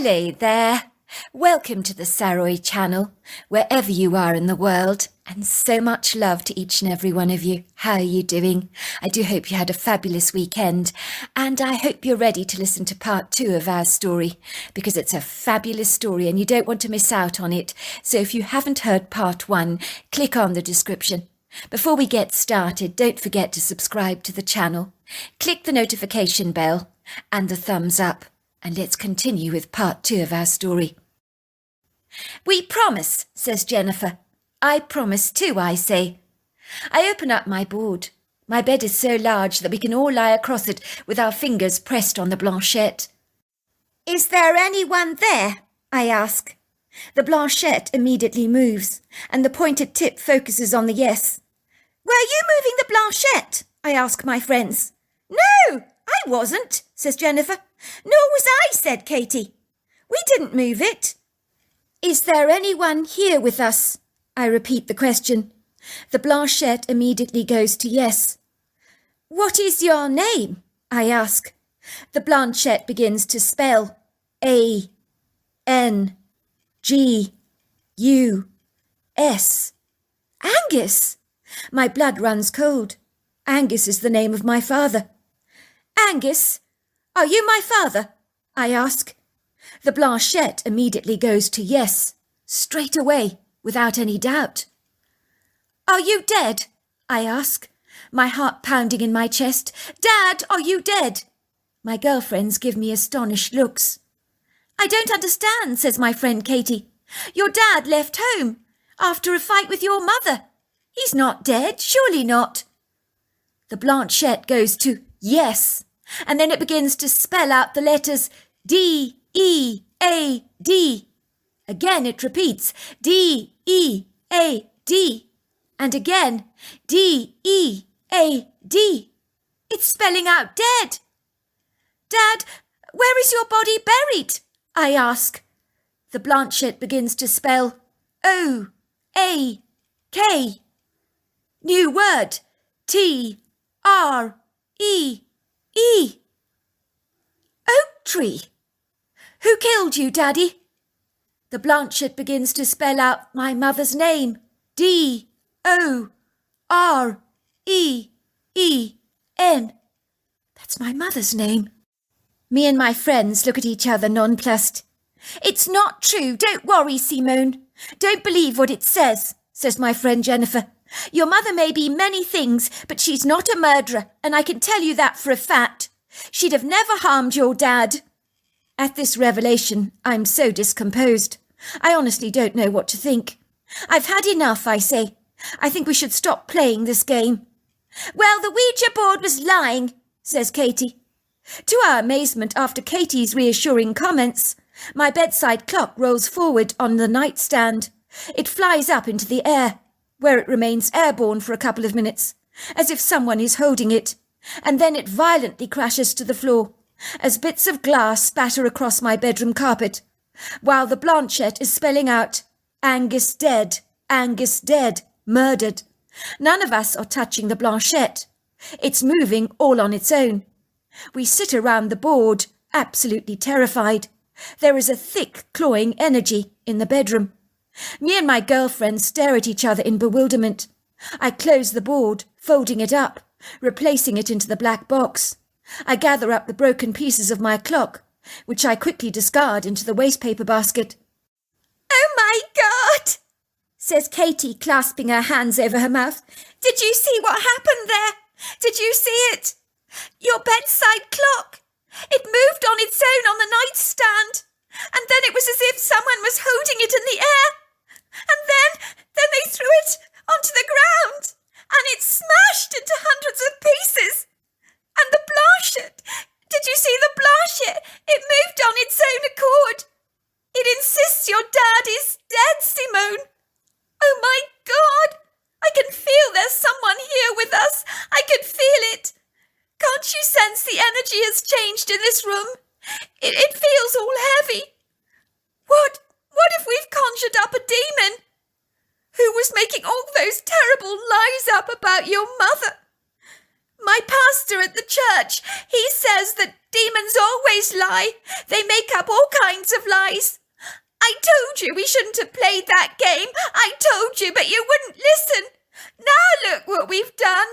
Hello there. Welcome to the Saroy channel, wherever you are in the world, and so much love to each and every one of you. How are you doing? I do hope you had a fabulous weekend, and I hope you're ready to listen to part 2 of our story, because it's a fabulous story and you don't want to miss out on it. So if you haven't heard part 1, click on the description. Before we get started, don't forget to subscribe to the channel, click the notification bell and the thumbs up, and let's continue with part 2 of our story. We promise, says Jennifer. I promise too, I say. I open up my board. My bed is so large that we can all lie across it with our fingers pressed on the blanchette. Is there anyone there? I ask. The blanchette immediately moves, and the pointed tip focuses on the yes. Were you moving the blanchette? I ask my friends. No, I wasn't, says Jennifer. Nor was I, said Katie. We didn't move it. Is there anyone here with us? I repeat the question. The blanchette immediately goes to yes. What is your name? I ask. The blanchette begins to spell A-N-G-U-S. Angus! My blood runs cold. Angus is the name of my father. Angus, are you my father? I ask. The blanchette immediately goes to yes, straight away, without any doubt. Are you dead? I ask, my heart pounding in my chest. Dad, are you dead? My girlfriends give me astonished looks. I don't understand, says my friend Katie. Your dad left home after a fight with your mother. He's not dead, surely not. The blanchette goes to yes, and then it begins to spell out the letters D-E-A-D. Again it repeats D-E-A-D. And again D-E-A-D. It's spelling out dead. Dad, where is your body buried? I ask. The blanchette begins to spell O-A-K. New word. T-R-E-E. Oak tree. Who killed you, Daddy? The blanchette begins to spell out my mother's name. D-O-R-E-E-N. That's my mother's name. Me and my friends look at each other nonplussed. It's not true. Don't worry, Simone. Don't believe what it says my friend Jennifer. Your mother may be many things, but she's not a murderer, and I can tell you that for a fact. She'd have never harmed your dad. At this revelation, I'm so discomposed. I honestly don't know what to think. I've had enough, I say. I think we should stop playing this game. Well, the Ouija board was lying, says Katie. To our amazement, after Katie's reassuring comments, my bedside clock rolls forward on the nightstand. It flies up into the air, where it remains airborne for a couple of minutes, as if someone is holding it, and then it violently crashes to the floor, as bits of glass spatter across my bedroom carpet, while the blanchette is spelling out, Angus dead, murdered. None of us are touching the blanchette. It's moving all on its own. We sit around the board, absolutely terrified. There is a thick, clawing energy in the bedroom. Me and my girlfriend stare at each other in bewilderment. I close the board, folding it up, replacing it into the black box. I gather up the broken pieces of my clock, which I quickly discard into the wastepaper basket. Oh my God, says Katie, clasping her hands over her mouth. Did you see what happened there? Did you see it? Your bedside clock. It moved on its own on the nightstand, and then it was as if someone was holding it in the air. And then they threw it onto the ground, and it smashed into hundreds of pieces. And the blanchette, did you see the blanchette? It moved on its own accord. It insists your dad is dead, Simone. Oh my God, I can feel there's someone here with us. I can feel it. Can't you sense the energy has changed in this room? It feels all heavy. What if we've conjured up a demon? Who was making all those terrible lies up about your mother? My pastor at the church, he says that Demons always lie. They make up all kinds of lies. I told you we shouldn't have played that game. I told you, but you wouldn't listen. Now look what we've done.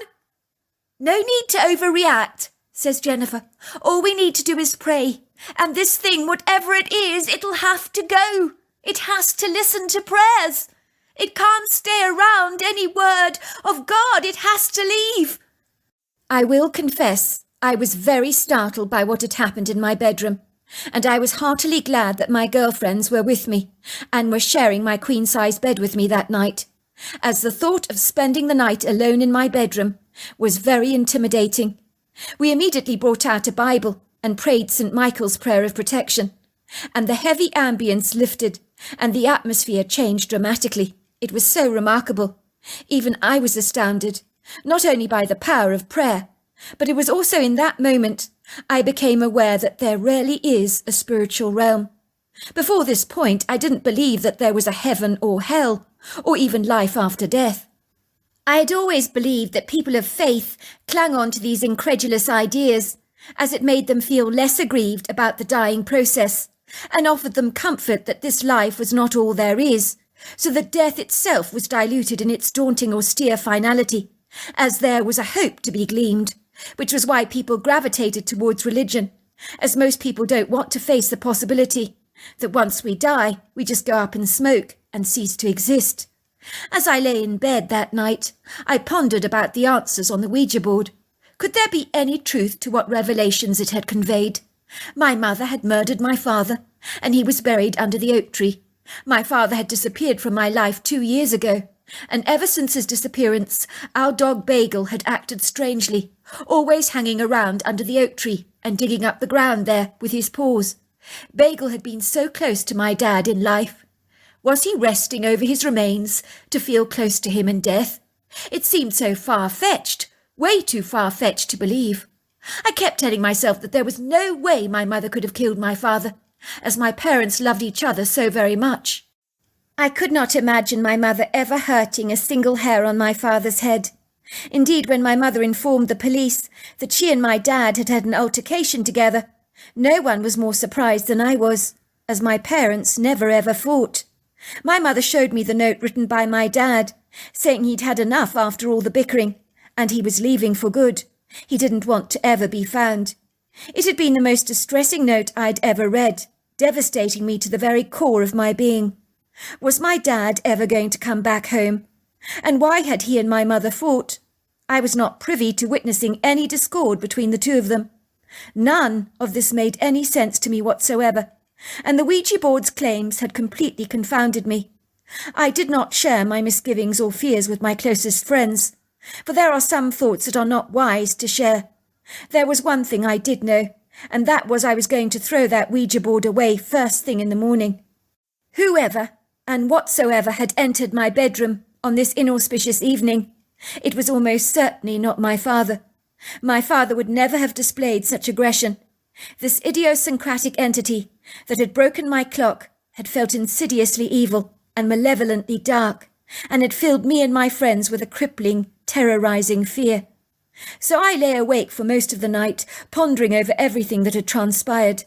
No need to overreact, says Jennifer. All we need to do is pray. And this thing, whatever it is, it'll have to go. It has to listen to prayers. It can't stay around any word of God. It has to leave. I will confess, I was very startled by what had happened in my bedroom, and I was heartily glad that my girlfriends were with me and were sharing my queen-size bed with me that night, as the thought of spending the night alone in my bedroom was very intimidating. We immediately brought out a Bible and prayed St. Michael's prayer of protection, and the heavy ambience lifted and the atmosphere changed dramatically. It was so remarkable. Even I was astounded, not only by the power of prayer, but it was also in that moment I became aware that there really is a spiritual realm. Before this point, I didn't believe that there was a heaven or hell, or even life after death. I had always believed that people of faith clung on to these incredulous ideas, as it made them feel less aggrieved about the dying process, and offered them comfort that this life was not all there is, so that death itself was diluted in its daunting austere finality, as there was a hope to be gleaned, which was why people gravitated towards religion, as most people don't want to face the possibility that once we die, we just go up in smoke and cease to exist. As I lay in bed that night, I pondered about the answers on the Ouija board. Could there be any truth to what revelations it had conveyed? My mother had murdered my father, and he was buried under the oak tree. My father had disappeared from my life 2 years ago, and ever since his disappearance, our dog Bagel had acted strangely, always hanging around under the oak tree and digging up the ground there with his paws. Bagel had been so close to my dad in life. Was he resting over his remains to feel close to him in death? It seemed so far-fetched, way too far-fetched to believe. I kept telling myself that there was no way my mother could have killed my father, as my parents loved each other so very much. I could not imagine my mother ever hurting a single hair on my father's head. Indeed, when my mother informed the police that she and my dad had had an altercation together, no one was more surprised than I was, as my parents never ever fought. My mother showed me the note written by my dad, saying he'd had enough after all the bickering, and he was leaving for good. He didn't want to ever be found. It had been the most distressing note I'd ever read, devastating me to the very core of my being. Was my dad ever going to come back home? And why had he and my mother fought? I was not privy to witnessing any discord between the two of them. None of this made any sense to me whatsoever, and the Ouija board's claims had completely confounded me. I did not share my misgivings or fears with my closest friends, for there are some thoughts that are not wise to share. There was one thing I did know, and that was I was going to throw that Ouija board away first thing in the morning. Whoever and whatsoever had entered my bedroom on this inauspicious evening, it was almost certainly not my father. My father would never have displayed such aggression. This idiosyncratic entity that had broken my clock had felt insidiously evil and malevolently dark, and had filled me and my friends with a crippling, terrorizing fear. So I lay awake for most of the night, pondering over everything that had transpired.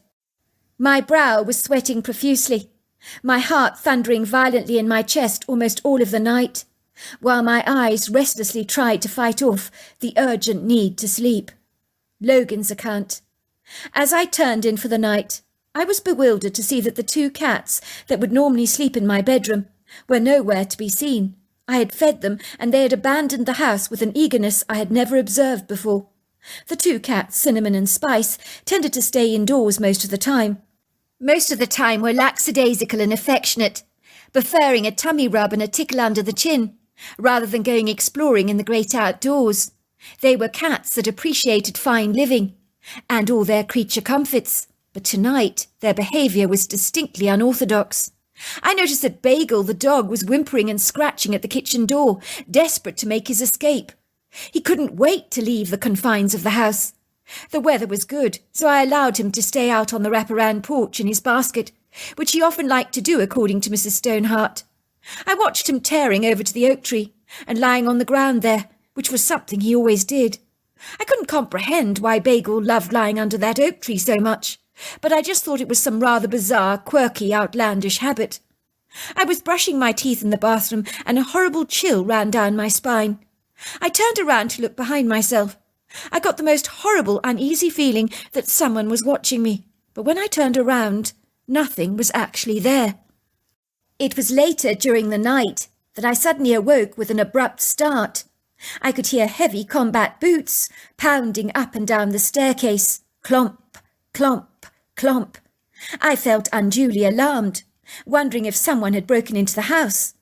My brow was sweating profusely, my heart thundering violently in my chest almost all of the night, while my eyes restlessly tried to fight off the urgent need to sleep. Logan's account. As I turned in for the night, I was bewildered to see that the 2 cats that would normally sleep in my bedroom were nowhere to be seen. I had fed them, and they had abandoned the house with an eagerness I had never observed before. The 2 cats, Cinnamon and Spice, tended to stay indoors most of the time. Most of the time were lackadaisical and affectionate, preferring a tummy rub and a tickle under the chin, rather than going exploring in the great outdoors. They were cats that appreciated fine living, and all their creature comforts, but tonight their behaviour was distinctly unorthodox. I noticed that Bagel, the dog, was whimpering and scratching at the kitchen door, desperate to make his escape. He couldn't wait to leave the confines of the house. The weather was good, so I allowed him to stay out on the wraparound porch in his basket, which he often liked to do according to Mrs. Stoneheart. I watched him tearing over to the oak tree and lying on the ground there, which was something he always did. I couldn't comprehend why Bagel loved lying under that oak tree so much, but I just thought it was some rather bizarre, quirky, outlandish habit. I was brushing my teeth in the bathroom and a horrible chill ran down my spine. I turned around to look behind myself. I got the most horrible, uneasy feeling that someone was watching me, but when I turned around, nothing was actually there. It was later during the night that I suddenly awoke with an abrupt start. I could hear heavy combat boots pounding up and down the staircase. Clomp, clomp, clomp. I felt unduly alarmed, wondering if someone had broken into the house,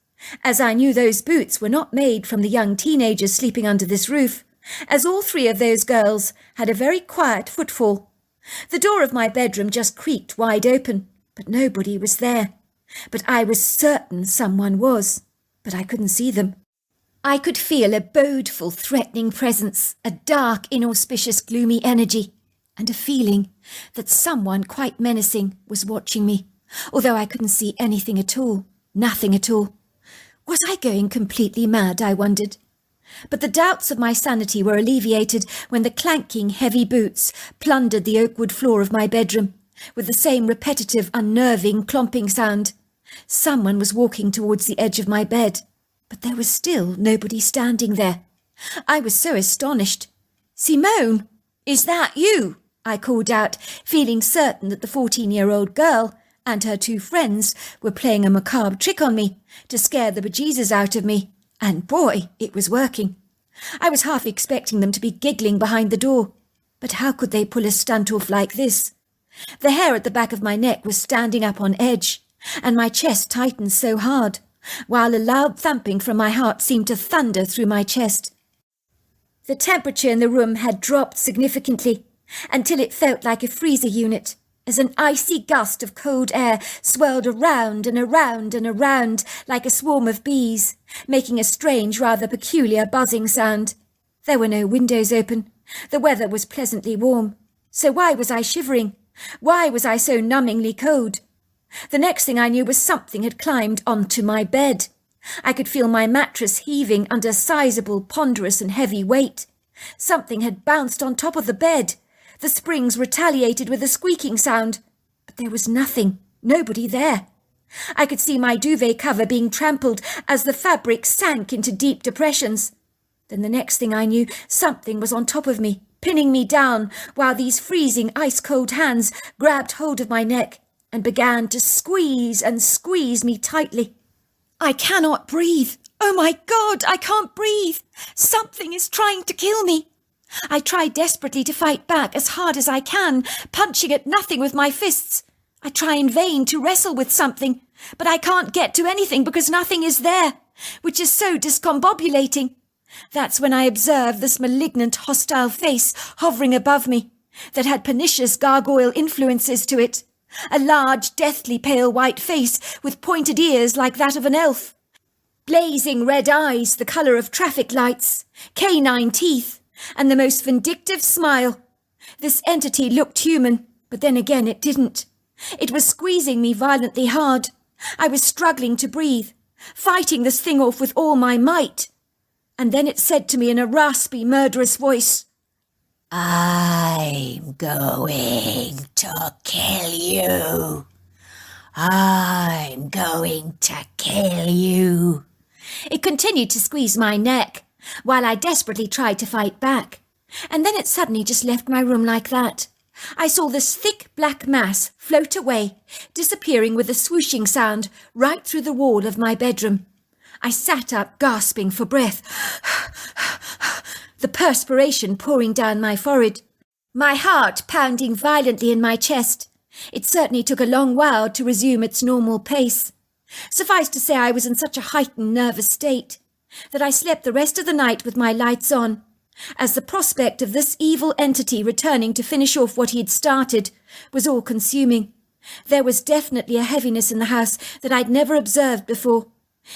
as I knew those boots were not made from the young teenagers sleeping under this roof, as all three of those girls had a very quiet footfall. The door of my bedroom just creaked wide open, but nobody was there. But I was certain someone was, but I couldn't see them. I could feel a bodeful, threatening presence, a dark, inauspicious, gloomy energy, and a feeling that someone quite menacing was watching me, although I couldn't see anything at all, nothing at all. Was I going completely mad, I wondered? But the doubts of my sanity were alleviated when the clanking, heavy boots plundered the oakwood floor of my bedroom, with the same repetitive, unnerving, clomping sound. Someone was walking towards the edge of my bed, but there was still nobody standing there. I was so astonished. "Simone, is that you?" I called out, feeling certain that the 14-year-old girl and her two friends were playing a macabre trick on me to scare the bejesus out of me. And boy, it was working. I was half expecting them to be giggling behind the door. But how could they pull a stunt off like this? The hair at the back of my neck was standing up on edge, and my chest tightened so hard, while a loud thumping from my heart seemed to thunder through my chest. The temperature in the room had dropped significantly, until it felt like a freezer unit, as an icy gust of cold air swirled around and around and around like a swarm of bees, making a strange, rather peculiar buzzing sound. There were no windows open. The weather was pleasantly warm. So why was I shivering? Why was I so numbingly cold? The next thing I knew was something had climbed onto my bed. I could feel my mattress heaving under a sizable, ponderous and heavy weight. Something had bounced on top of the bed. The springs retaliated with a squeaking sound, but there was nothing, nobody there. I could see my duvet cover being trampled as the fabric sank into deep depressions. Then the next thing I knew, something was on top of me, pinning me down, while these freezing, ice-cold hands grabbed hold of my neck and began to squeeze and squeeze me tightly. I cannot breathe. Oh my God, I can't breathe. Something is trying to kill me. I try desperately to fight back as hard as I can, punching at nothing with my fists. I try in vain to wrestle with something, but I can't get to anything because nothing is there, which is so discombobulating. That's when I observe this malignant, hostile face hovering above me, that had pernicious gargoyle influences to it. A large, deathly pale white face with pointed ears like that of an elf. Blazing red eyes, the colour of traffic lights, canine teeth, and the most vindictive smile. This entity looked human, but then again it didn't. It was squeezing me violently hard. I was struggling to breathe, fighting this thing off with all my might. And then it said to me in a raspy, murderous voice, "I'm going to kill you. I'm going to kill you." It continued to squeeze my neck, while I desperately tried to fight back. And then it suddenly just left my room like that. I saw this thick black mass float away, disappearing with a swooshing sound right through the wall of my bedroom. I sat up, gasping for breath, the perspiration pouring down my forehead, my heart pounding violently in my chest. It certainly took a long while to resume its normal pace. Suffice to say, I was in such a heightened nervous state that I slept the rest of the night with my lights on, as the prospect of this evil entity returning to finish off what he had started was all-consuming. There was definitely a heaviness in the house that I'd never observed before.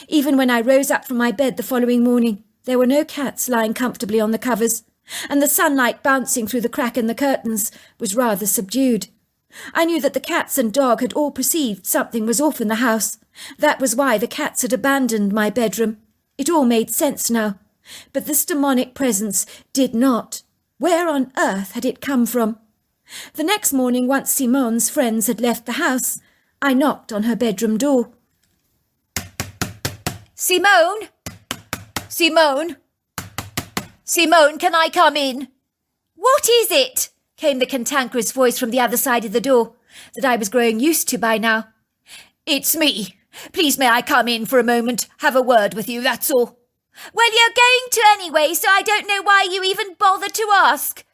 Even when I rose up from my bed the following morning, there were no cats lying comfortably on the covers, and the sunlight bouncing through the crack in the curtains was rather subdued. I knew that the cats and dog had all perceived something was off in the house. That was why the cats had abandoned my bedroom. It all made sense now, but this demonic presence did not. Where on earth had it come from? The next morning, once Simone's friends had left the house, I knocked on her bedroom door. "Simone! Simone! Simone, can I come in?" "What is it?" came the cantankerous voice from the other side of the door, that I was growing used to by now. "It's me. Please may I come in for a moment, have a word with you, that's all." "Well, you're going to anyway, so I don't know why you even bother to ask."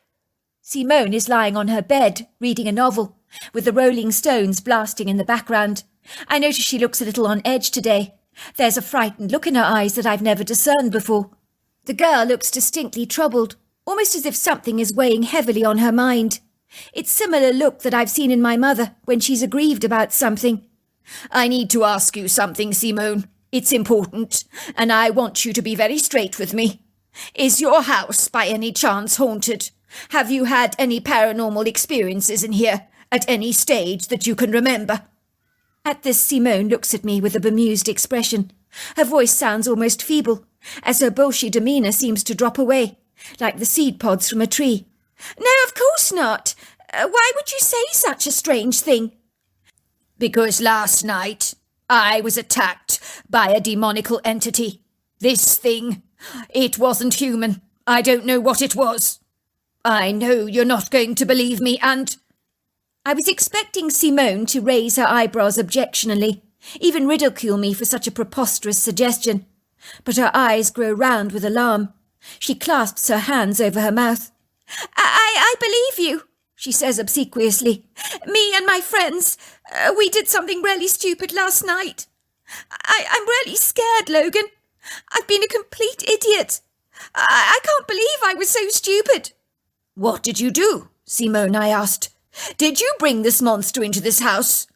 Simone is lying on her bed, reading a novel, with the Rolling Stones blasting in the background. I notice she looks a little on edge today. There's a frightened look in her eyes that I've never discerned before. The girl looks distinctly troubled, almost as if something is weighing heavily on her mind. It's similar look that I've seen in my mother when she's aggrieved about something. "I need to ask you something, Simone. It's important, and I want you to be very straight with me. Is your house by any chance haunted? Have you had any paranormal experiences in here at any stage that you can remember?" At this, Simone looks at me with a bemused expression. Her voice sounds almost feeble, as her bullshy demeanour seems to drop away, like the seed pods from a tree. "No, of course not. Why would you say such a strange thing?" "Because last night I was attacked by a demonical entity. This thing, it wasn't human. I don't know what it was. I know you're not going to believe me, and—" I was expecting Simone to raise her eyebrows objectionably, even ridicule me for such a preposterous suggestion. But her eyes grow round with alarm. She clasps her hands over her mouth. I believe you," she says obsequiously. "Me and my friends, we did something really stupid last night. I'm really scared, Logan. I've been a complete idiot. I can't believe I was so stupid." "What did you do, Simone?" I asked. "Did you bring this monster into this house?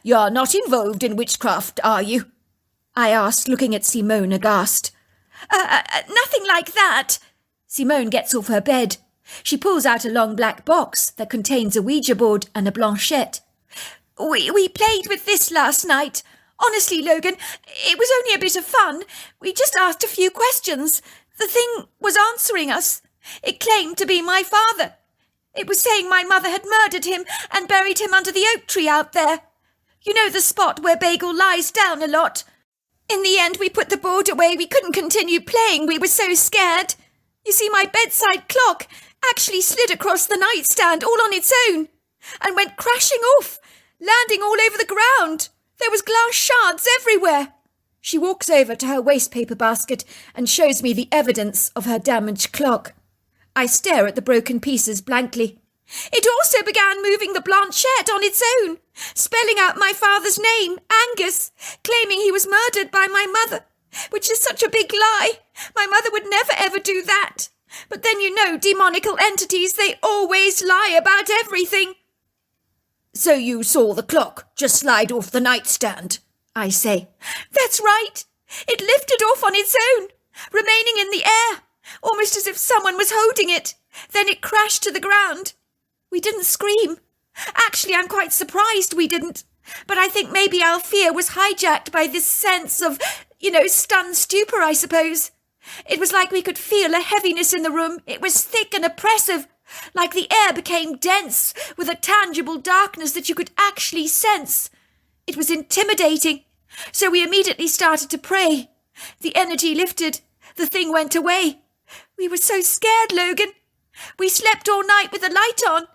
You're not involved in witchcraft, are you?" I asked, looking at Simone aghast. Nothing like that." Simone gets off her bed. She pulls out a long black box that contains a Ouija board and a blanchette. We played with this last night. Honestly, Logan, it was only a bit of fun. We just asked a few questions. The thing was answering us. It claimed to be my father. It was saying my mother had murdered him and buried him under the oak tree out there. You know the spot where Bagel lies down a lot? In the end, we put the board away. We couldn't continue playing. We were so scared. You see, my bedside clock actually slid across the nightstand all on its own and went crashing off, landing all over the ground. There was glass shards everywhere. She walks over to her wastepaper basket and shows me the evidence of her damaged clock. I stare at the broken pieces blankly. It also began moving the blanchette on its own, spelling out my father's name, Angus, claiming he was murdered by my mother, which is such a big lie. My mother would never ever do that. But then you know, demonical entities, they always lie about everything. "So you saw the clock just slide off the nightstand?" I say. "That's right. It lifted off on its own, remaining in the air, almost as if someone was holding it. Then it crashed to the ground. We didn't scream. Actually, I'm quite surprised we didn't. But I think maybe our fear was hijacked by this sense of, stunned stupor, I suppose. It was like we could feel a heaviness in the room. It was thick and oppressive, like the air became dense with a tangible darkness that you could actually sense. It was intimidating. So we immediately started to pray. The energy lifted. The thing went away. We were so scared, Logan. We slept all night with the light on.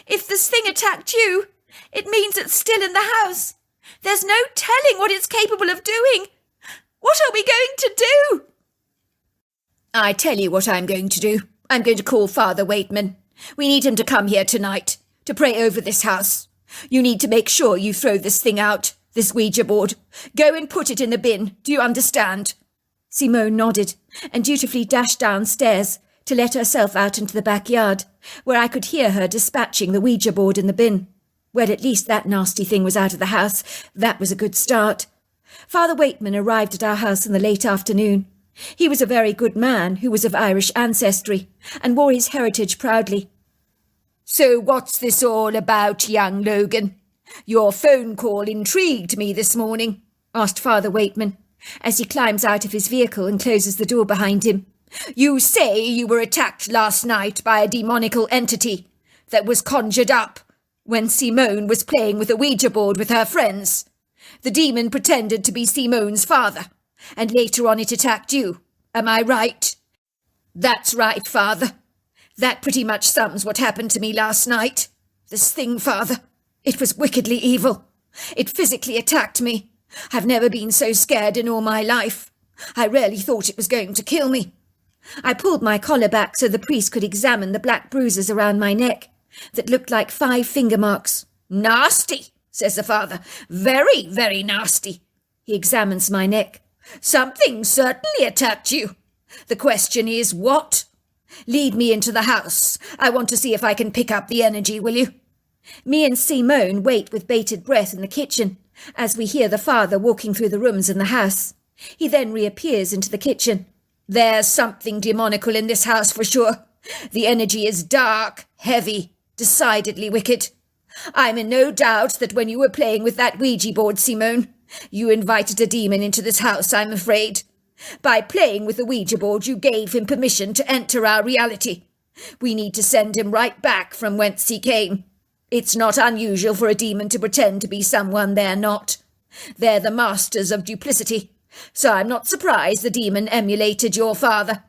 If this thing attacked you, it means it's still in the house. There's no telling what it's capable of doing. What are we going to do?" "I tell you what I'm going to do. I'm going to call Father Waitman. We need him to come here tonight to pray over this house. You need to make sure you throw this thing out, this Ouija board. Go and put it in the bin. Do you understand?" Simone nodded and dutifully dashed downstairs to let herself out into the backyard, where I could hear her dispatching the Ouija board in the bin. Well, at least that nasty thing was out of the house. That was a good start. Father Waitman arrived at our house in the late afternoon. He was a very good man who was of Irish ancestry and wore his heritage proudly. "So what's this all about, young Logan? Your phone call intrigued me this morning," asked Father Waitman, as he climbs out of his vehicle and closes the door behind him. You say you were attacked last night by a demonical entity that was conjured up when Simone was playing with a Ouija board with her friends. The demon pretended to be Simone's father, and later on it attacked you. Am I right? That's right, Father. That pretty much sums what happened to me last night. This thing, Father, it was wickedly evil. It physically attacked me. I've never been so scared in all my life. I really thought it was going to kill me. I pulled my collar back so the priest could examine the black bruises around my neck that looked like 5 finger marks. Nasty, says the father. Very, very nasty. He examines my neck. Something certainly attacked you. The question is, what? Lead me into the house. I want to see if I can pick up the energy, will you? Me and Simone wait with bated breath in the kitchen as we hear the father walking through the rooms in the house. He then reappears into the kitchen. There's something demonical in this house for sure. The energy is dark, heavy, decidedly wicked. I'm in no doubt that when you were playing with that Ouija board, Simone, you invited a demon into this house, I'm afraid. By playing with the Ouija board, you gave him permission to enter our reality. We need to send him right back from whence he came. It's not unusual for a demon to pretend to be someone they're not. They're the masters of duplicity, so I'm not surprised the demon emulated your father.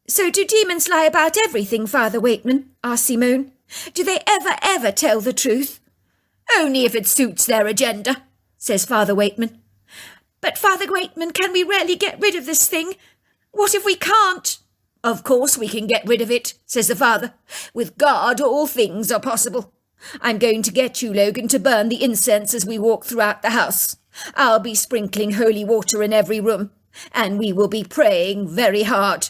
So do demons lie about everything, Father Waitman? Asked Simone. Do they ever tell the truth? Only if it suits their agenda, says Father Waitman. But Father Waitman, can we really get rid of this thing? What if we can't? Of course we can get rid of it, says the father. With God, all things are possible. I'm going to get you, Logan, to burn the incense as we walk throughout the house. I'll be sprinkling holy water in every room, and we will be praying very hard.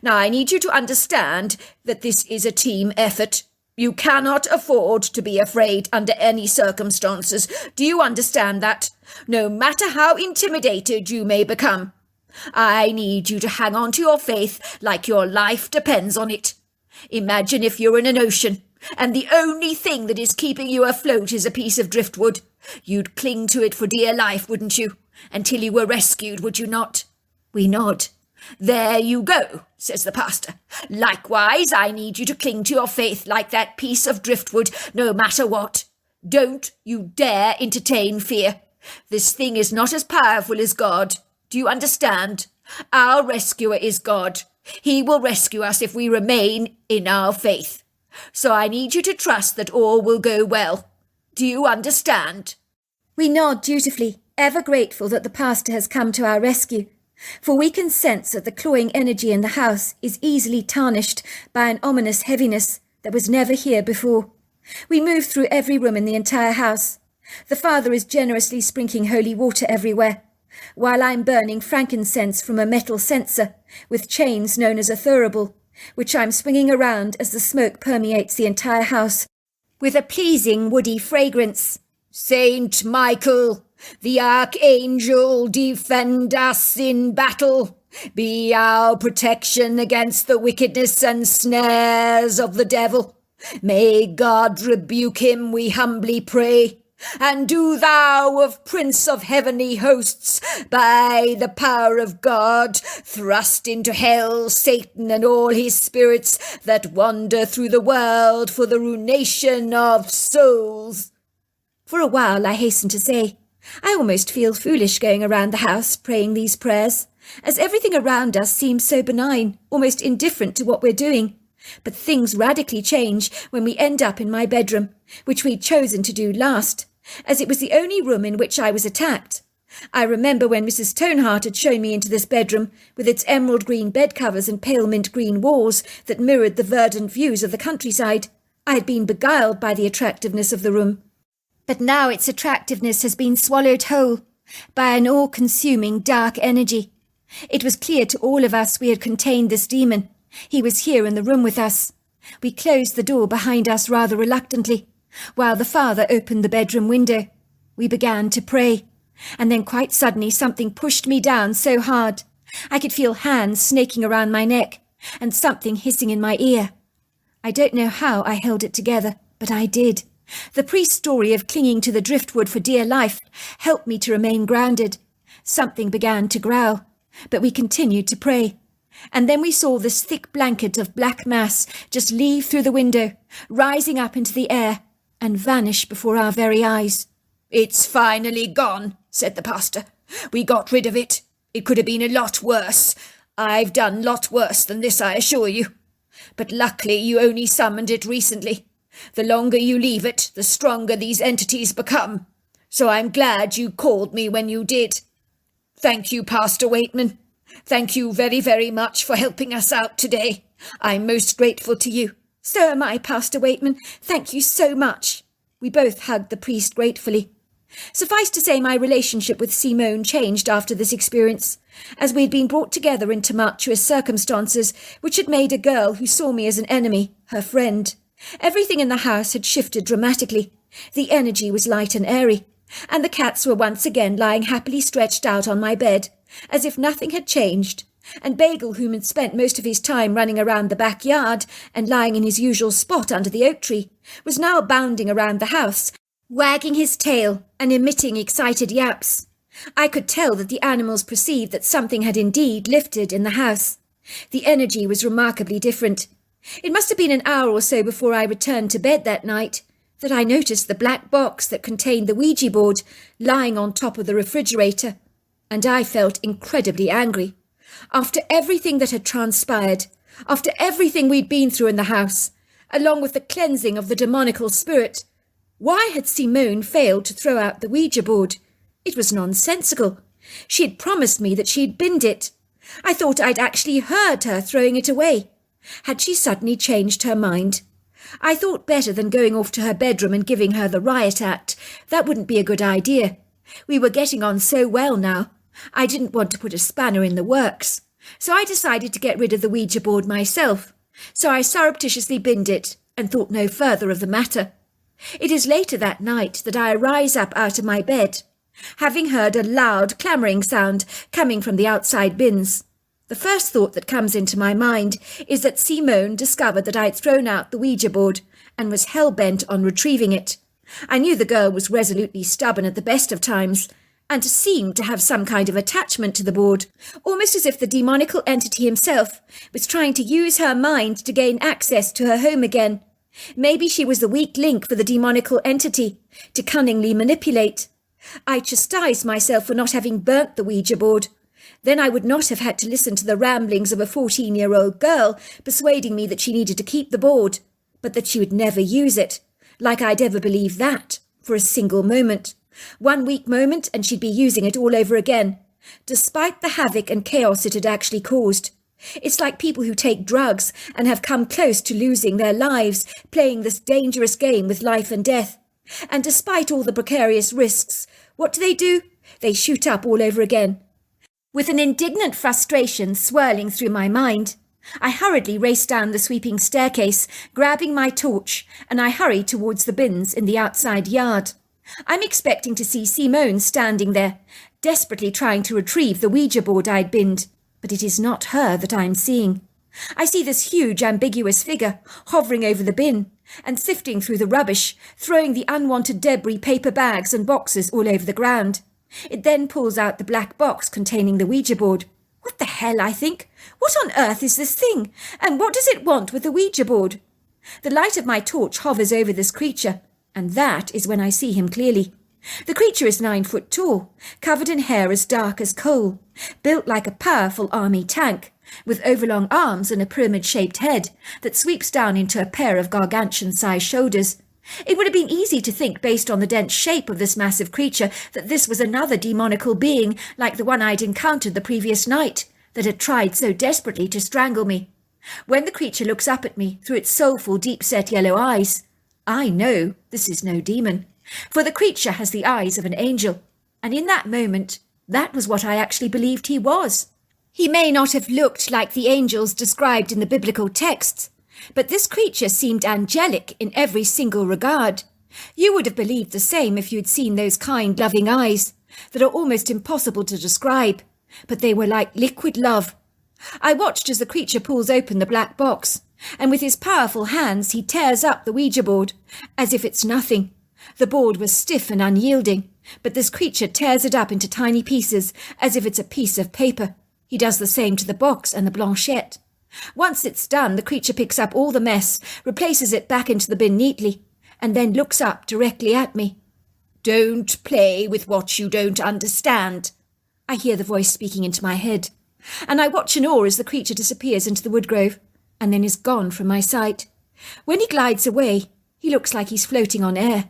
Now, I need you to understand that this is a team effort. You cannot afford to be afraid under any circumstances. Do you understand that? No matter how intimidated you may become. I need you to hang on to your faith like your life depends on it. Imagine if you're in an ocean, and the only thing that is keeping you afloat is a piece of driftwood. You'd cling to it for dear life, wouldn't you? Until you were rescued, would you not? We nod. There you go, says the pastor. Likewise, I need you to cling to your faith like that piece of driftwood, no matter what. Don't you dare entertain fear. This thing is not as powerful as God. Do you understand? Our rescuer is God. He will rescue us if we remain in our faith. So I need you to trust that all will go well. Do you understand? We nod dutifully, ever grateful that the pastor has come to our rescue, for we can sense that the clawing energy in the house is easily tarnished by an ominous heaviness that was never here before. We move through every room in the entire house. The father is generously sprinkling holy water everywhere, while I'm burning frankincense from a metal censer with chains known as a thurible, which I'm swinging around as the smoke permeates the entire house with a pleasing woody fragrance. Saint Michael, the Archangel, defend us in battle. Be our protection against the wickedness and snares of the devil. May God rebuke him, we humbly pray. And do thou of Prince of Heavenly Hosts, by the power of God, thrust into hell Satan and all his spirits that wander through the world for the ruination of souls. For a while, I hasten to say, I almost feel foolish going around the house praying these prayers, as everything around us seems so benign, almost indifferent to what we're doing. But things radically change when we end up in my bedroom, which we'd chosen to do last, as it was the only room in which I was attacked. I remember when Mrs. Stoneheart had shown me into this bedroom, with its emerald green bed covers and pale mint green walls that mirrored the verdant views of the countryside. I had been beguiled by the attractiveness of the room. But now its attractiveness has been swallowed whole by an all-consuming dark energy. It was clear to all of us we had contained this demon. He was here in the room with us. We closed the door behind us rather reluctantly, while the father opened the bedroom window. We began to pray, and then quite suddenly something pushed me down so hard. I could feel hands snaking around my neck, and something hissing in my ear. I don't know how I held it together, but I did. The priest's story of clinging to the driftwood for dear life helped me to remain grounded. Something began to growl, but we continued to pray. And then we saw this thick blanket of black mass just leave through the window, rising up into the air, and vanish before our very eyes. "It's finally gone," said the pastor. "We got rid of it. It could have been a lot worse. I've done lot worse than this, I assure you. But luckily you only summoned it recently. The longer you leave it, the stronger these entities become. So I'm glad you called me when you did. Thank you, Pastor Waitman. Thank you very, very much for helping us out today. I'm most grateful to you." "So am I, Pastor Waitman. Thank you so much." We both hugged the priest gratefully. Suffice to say, my relationship with Simone changed after this experience, as we had been brought together in tumultuous circumstances which had made a girl who saw me as an enemy her friend. Everything in the house had shifted dramatically. The energy was light and airy, and the cats were once again lying happily stretched out on my bed, as if nothing had changed, and Bagel, whom had spent most of his time running around the backyard and lying in his usual spot under the oak tree, was now bounding around the house, wagging his tail and emitting excited yaps. I could tell that the animals perceived that something had indeed lifted in the house. The energy was remarkably different. It must have been an hour or so before I returned to bed that night that I noticed the black box that contained the Ouija board lying on top of the refrigerator, and I felt incredibly angry. After everything that had transpired, after everything we'd been through in the house, along with the cleansing of the demonical spirit, why had Simone failed to throw out the Ouija board? It was nonsensical. She had promised me that she had binned it. I thought I'd actually heard her throwing it away. Had she suddenly changed her mind? I thought better than going off to her bedroom and giving her the riot act. That wouldn't be a good idea. We were getting on so well now. I didn't want to put a spanner in the works. So I decided to get rid of the Ouija board myself. So I surreptitiously binned it and thought no further of the matter. It is later that night that I rise up out of my bed, having heard a loud clamouring sound coming from the outside bins. The first thought that comes into my mind is that Simone discovered that I'd thrown out the Ouija board and was hell-bent on retrieving it. I knew the girl was resolutely stubborn at the best of times, and seemed to have some kind of attachment to the board, almost as if the demonical entity himself was trying to use her mind to gain access to her home again. Maybe she was the weak link for the demonical entity to cunningly manipulate. I chastised myself for not having burnt the Ouija board. Then I would not have had to listen to the ramblings of a 14-year-old girl persuading me that she needed to keep the board, but that she would never use it, like I'd ever believe that, for a single moment. One weak moment and she'd be using it all over again, despite the havoc and chaos it had actually caused. It's like people who take drugs and have come close to losing their lives playing this dangerous game with life and death. And despite all the precarious risks, what do? They shoot up all over again. With an indignant frustration swirling through my mind, I hurriedly raced down the sweeping staircase, grabbing my torch, and I hurried towards the bins in the outside yard. I'm expecting to see Simone standing there, desperately trying to retrieve the Ouija board I'd binned, but it is not her that I'm seeing. I see this huge, ambiguous figure hovering over the bin and sifting through the rubbish, throwing the unwanted debris, paper bags and boxes all over the ground. It then pulls out the black box containing the Ouija board. What the hell, I think? What on earth is this thing? And what does it want with the Ouija board? The light of my torch hovers over this creature, and that is when I see him clearly. The creature is 9 foot tall, covered in hair as dark as coal, built like a powerful army tank, with overlong arms and a pyramid-shaped head that sweeps down into a pair of gargantuan-sized shoulders. It would have been easy to think, based on the dense shape of this massive creature, that this was another demonical being like the one I'd encountered the previous night, that had tried so desperately to strangle me. When the creature looks up at me through its soulful, deep-set yellow eyes, I know this is no demon, for the creature has the eyes of an angel, and in that moment, that was what I actually believed he was. He may not have looked like the angels described in the biblical texts, but this creature seemed angelic in every single regard. You would have believed the same if you'd seen those kind, loving eyes that are almost impossible to describe, but they were like liquid love. I watched as the creature pulls open the black box, and with his powerful hands he tears up the Ouija board, as if it's nothing. The board was stiff and unyielding, but this creature tears it up into tiny pieces, as if it's a piece of paper. He does the same to the box and the blanchette. Once it's done, the creature picks up all the mess, replaces it back into the bin neatly, and then looks up directly at me. "Don't play with what you don't understand," I hear the voice speaking into my head, and I watch in awe as the creature disappears into the woodgrove, and then is gone from my sight. When he glides away, he looks like he's floating on air.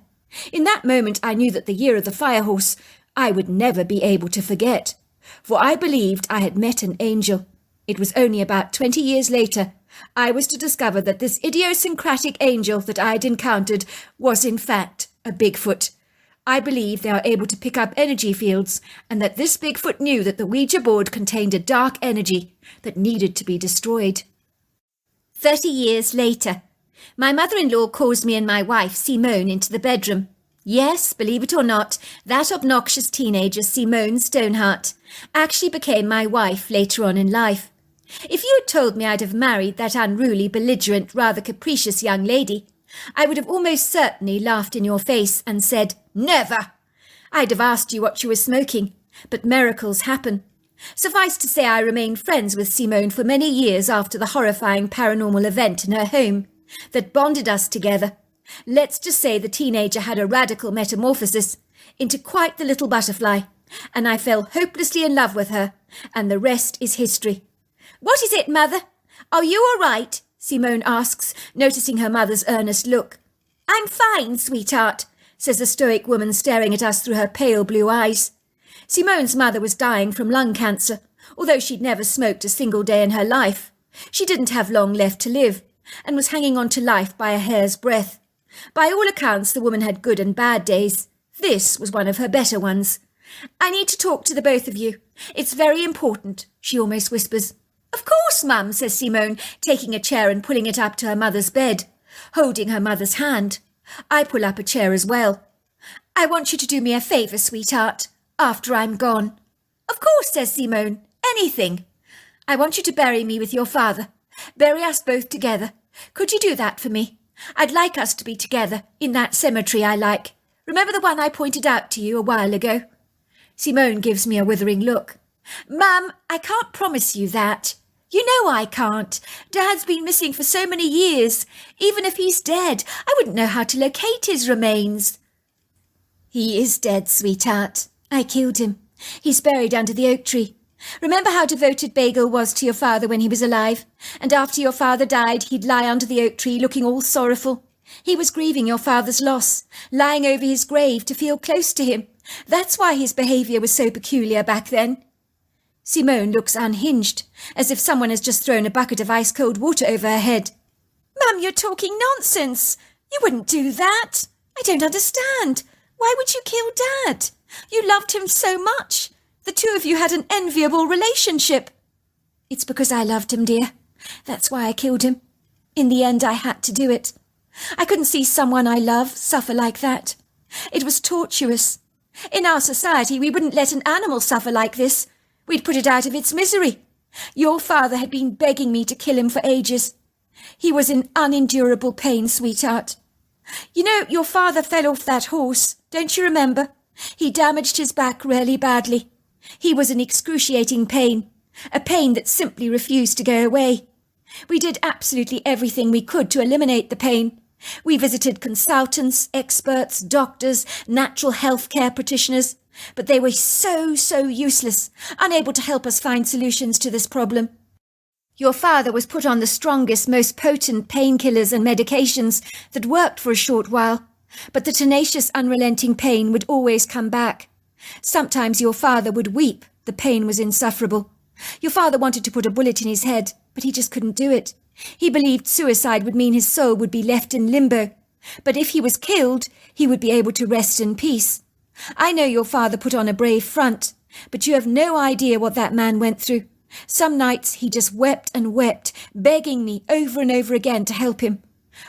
In that moment I knew that the year of the firehorse I would never be able to forget, for I believed I had met an angel. It was only about 20 years later I was to discover that this idiosyncratic angel that I had encountered was in fact a Bigfoot. I believe they are able to pick up energy fields, and that this Bigfoot knew that the Ouija board contained a dark energy that needed to be destroyed. 30 years later, my mother-in-law calls me and my wife, Simone, into the bedroom. Yes, believe it or not, that obnoxious teenager, Simone Stoneheart, actually became my wife later on in life. If you had told me I'd have married that unruly, belligerent, rather capricious young lady, I would have almost certainly laughed in your face and said, "Never!" I'd have asked you what you were smoking, but miracles happen. Suffice to say I remained friends with Simone for many years after the horrifying paranormal event in her home that bonded us together. Let's just say the teenager had a radical metamorphosis into quite the little butterfly, and I fell hopelessly in love with her, and the rest is history. "What is it, Mother? Are you all right?" Simone asks, noticing her mother's earnest look. "I'm fine, sweetheart," says the stoic woman staring at us through her pale blue eyes. Simone's mother was dying from lung cancer, although she'd never smoked a single day in her life. She didn't have long left to live, and was hanging on to life by a hair's breadth. By all accounts, the woman had good and bad days. This was one of her better ones. "I need to talk to the both of you. It's very important," she almost whispers. "Of course, Mum," says Simone, taking a chair and pulling it up to her mother's bed, holding her mother's hand. I pull up a chair as well. "I want you to do me a favour, sweetheart, after I'm gone." "Of course," says Simone. "Anything." "I want you to bury me with your father. Bury us both together. Could you do that for me? I'd like us to be together in that cemetery I like. Remember the one I pointed out to you a while ago?" Simone gives me a withering look. "Mum, I can't promise you that. You know I can't. Dad's been missing for so many years. Even if he's dead, I wouldn't know how to locate his remains." "He is dead, sweetheart. I killed him. He's buried under the oak tree. Remember how devoted Bagel was to your father when he was alive? And after your father died, he'd lie under the oak tree looking all sorrowful. He was grieving your father's loss, lying over his grave to feel close to him. That's why his behaviour was so peculiar back then." Simone looks unhinged, as if someone has just thrown a bucket of ice-cold water over her head. "Mum, you're talking nonsense. You wouldn't do that. I don't understand. Why would you kill Dad? You loved him so much. The two of you had an enviable relationship." "It's because I loved him, dear. That's why I killed him. In the end, I had to do it. I couldn't see someone I love suffer like that. It was torturous. In our society, we wouldn't let an animal suffer like this. We'd put it out of its misery. Your father had been begging me to kill him for ages. He was in unendurable pain, sweetheart. You know, your father fell off that horse, don't you remember? He damaged his back really badly. He was in excruciating pain, a pain that simply refused to go away. We did absolutely everything we could to eliminate the pain. We visited consultants, experts, doctors, natural health care practitioners, but they were so useless, unable to help us find solutions to this problem. Your father was put on the strongest, most potent painkillers and medications that worked for a short while, but the tenacious, unrelenting pain would always come back. Sometimes your father would weep. The pain was insufferable. Your father wanted to put a bullet in his head, but he just couldn't do it. He believed suicide would mean his soul would be left in limbo. But if he was killed, he would be able to rest in peace. I know your father put on a brave front, but you have no idea what that man went through. Some nights he just wept and wept, begging me over and over again to help him.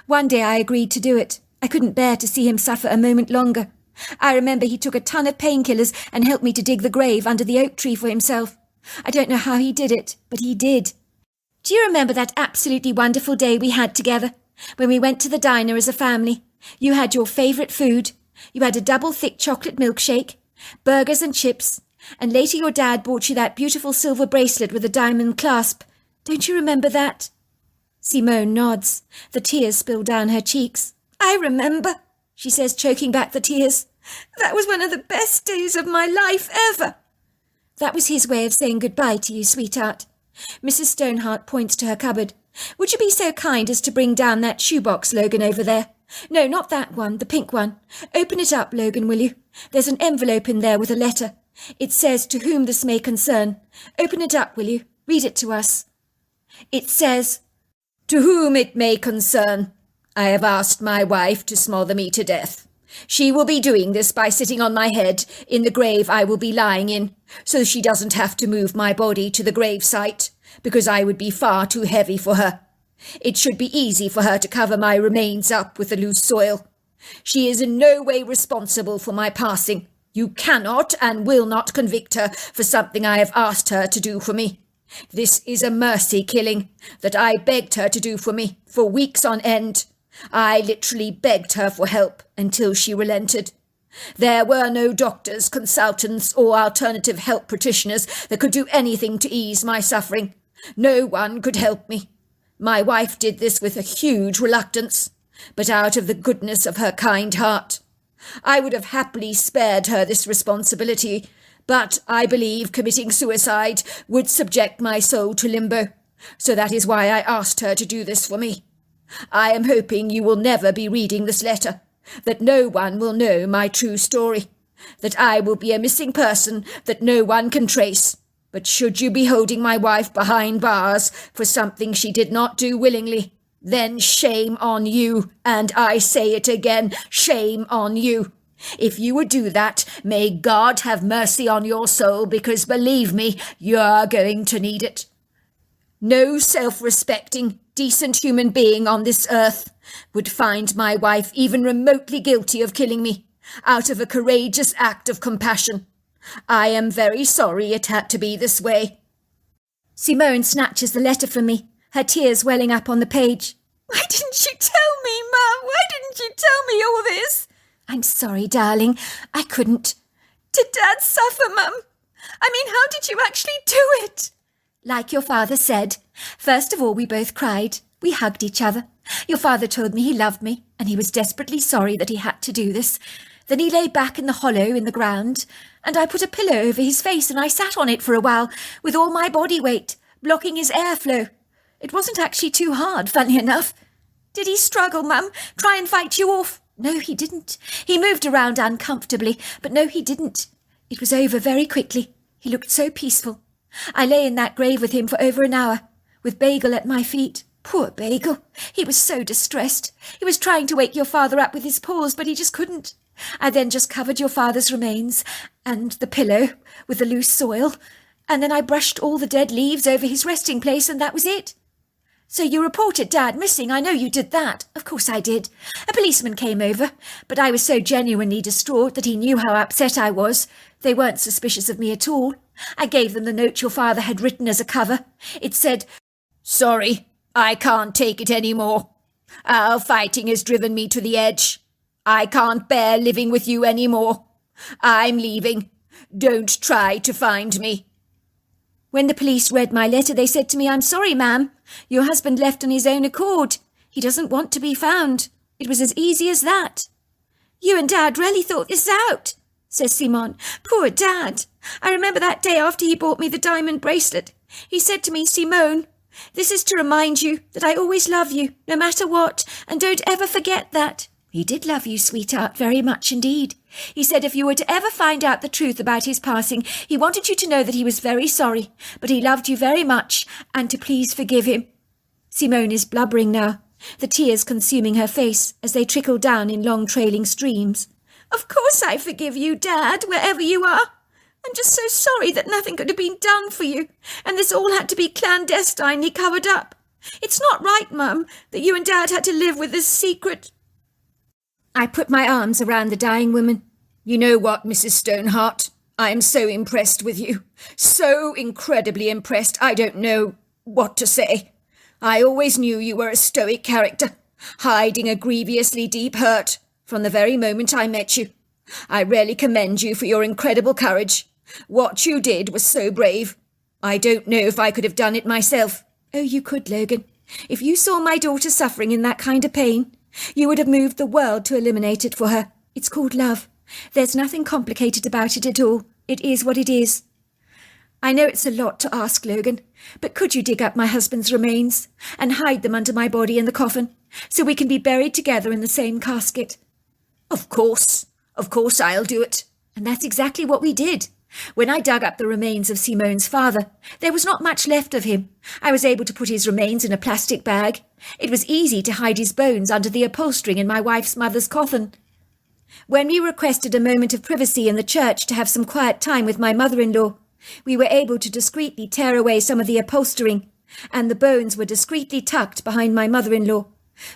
One day I agreed to do it. I couldn't bear to see him suffer a moment longer. I remember he took a ton of painkillers and helped me to dig the grave under the oak tree for himself. I don't know how he did it, but he did. Do you remember that absolutely wonderful day we had together, when we went to the diner as a family? You had your favourite food. You had a double thick chocolate milkshake, burgers and chips, And later your dad bought you that beautiful silver bracelet with a diamond clasp. Don't you remember that? Simone nods. The tears spill down her cheeks. I remember, she says, choking back the tears. That was one of the best days of my life ever. That was his way of saying goodbye to you, sweetheart. Mrs. Stoneheart points to her cupboard. Would you be so kind as to bring down that shoebox, Logan, over there? No, not that one, the pink one. Open it up, Logan, will you? There's an envelope in there with a letter. It says, to whom this may concern. Open it up, will you? Read it to us. It says, to whom it may concern. I have asked my wife to smother me to death. She will be doing this by sitting on my head in the grave I will be lying in, so she doesn't have to move my body to the grave site, because I would be far too heavy for her. It should be easy for her to cover my remains up with the loose soil. She is in no way responsible for my passing. You cannot and will not convict her for something I have asked her to do for me. This is a mercy killing that I begged her to do for me for weeks on end. I literally begged her for help until she relented. There were no doctors, consultants, or alternative help practitioners that could do anything to ease my suffering. No one could help me. My wife did this with a huge reluctance, but out of the goodness of her kind heart. I would have happily spared her this responsibility, but I believe committing suicide would subject my soul to limbo, so that is why I asked her to do this for me. I am hoping you will never be reading this letter, that no one will know my true story, that I will be a missing person that no one can trace. But should you be holding my wife behind bars for something she did not do willingly, then shame on you, and I say it again, shame on you. If you would do that, may God have mercy on your soul, because believe me, you're going to need it. No self-respecting, decent human being on this earth would find my wife even remotely guilty of killing me, out of a courageous act of compassion. I am very sorry it had to be this way. Simone snatches the letter from me, her tears welling up on the page. Why didn't you tell me, Mum? Why didn't you tell me all this? I'm sorry, darling. I couldn't. Did Dad suffer, Mum? I mean, how did you actually do it? Like your father said. First of all, we both cried. We hugged each other. Your father told me he loved me, and he was desperately sorry that he had to do this. Then he lay back in the hollow in the ground, and I put a pillow over his face, and I sat on it for a while, with all my body weight, blocking his airflow. It wasn't actually too hard, funny enough. Did he struggle, Mum? Try and fight you off? No, he didn't. He moved around uncomfortably, but no, he didn't. It was over very quickly. He looked so peaceful. I lay in that grave with him for over an hour, with Bagel at my feet. Poor Bagel. He was so distressed. He was trying to wake your father up with his paws, but he just couldn't. I then just covered your father's remains, and the pillow, with the loose soil, and then I brushed all the dead leaves over his resting place, and that was it. So you reported Dad missing. I know you did that. Of course I did. A policeman came over, but I was so genuinely distraught that he knew how upset I was. They weren't suspicious of me at all. I gave them the note your father had written as a cover. It said, "Sorry, I can't take it any more. Our fighting has driven me to the edge. I can't bear living with you any more. I'm leaving. Don't try to find me." When the police read my letter, they said to me, "I'm sorry, ma'am. Your husband left on his own accord. He doesn't want to be found." It was as easy as that. "You and Dad really thought this out," says Simon. "Poor Dad. I remember that day after he bought me the diamond bracelet. He said to me, 'Simone, this is to remind you that I always love you, no matter what, and don't ever forget that.' He did love you, sweetheart, very much indeed. He said if you were to ever find out the truth about his passing, he wanted you to know that he was very sorry, but he loved you very much, and to please forgive him." Simone is blubbering now, the tears consuming her face as they trickle down in long trailing streams. "Of course I forgive you, Dad, wherever you are. I'm just so sorry that nothing could have been done for you, and this all had to be clandestinely covered up. It's not right, Mum, that you and Dad had to live with this secret." I put my arms around the dying woman. "You know what, Mrs. Stoneheart? I am so impressed with you. So incredibly impressed, I don't know what to say. I always knew you were a stoic character, hiding a grievously deep hurt from the very moment I met you. I really commend you for your incredible courage. What you did was so brave. I don't know if I could have done it myself. Oh, you could, Logan. If you saw my daughter suffering in that kind of pain, you would have moved the world to eliminate it for her. It's called love. There's nothing complicated about it at all. It is what it is. I know it's a lot to ask, Logan, but could you dig up my husband's remains and hide them under my body in the coffin so we can be buried together in the same casket? Of course I'll do it. And that's exactly what we did. When I dug up the remains of Simone's father, there was not much left of him. I was able to put his remains in a plastic bag. It was easy to hide his bones under the upholstering in my wife's mother's coffin. When we requested a moment of privacy in the church to have some quiet time with my mother-in-law, we were able to discreetly tear away some of the upholstering, and the bones were discreetly tucked behind my mother-in-law.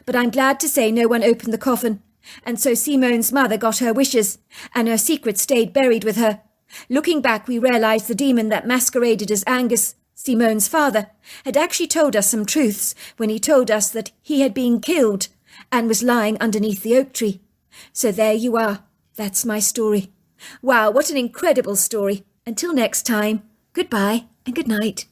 But I'm glad to say no one opened the coffin, and so Simone's mother got her wishes, and her secret stayed buried with her. Looking back, we realized the demon that masqueraded as Angus, Simone's father, had actually told us some truths when he told us that he had been killed and was lying underneath the oak tree. So there you are. That's my story. Wow, what an incredible story. Until next time, goodbye and good night.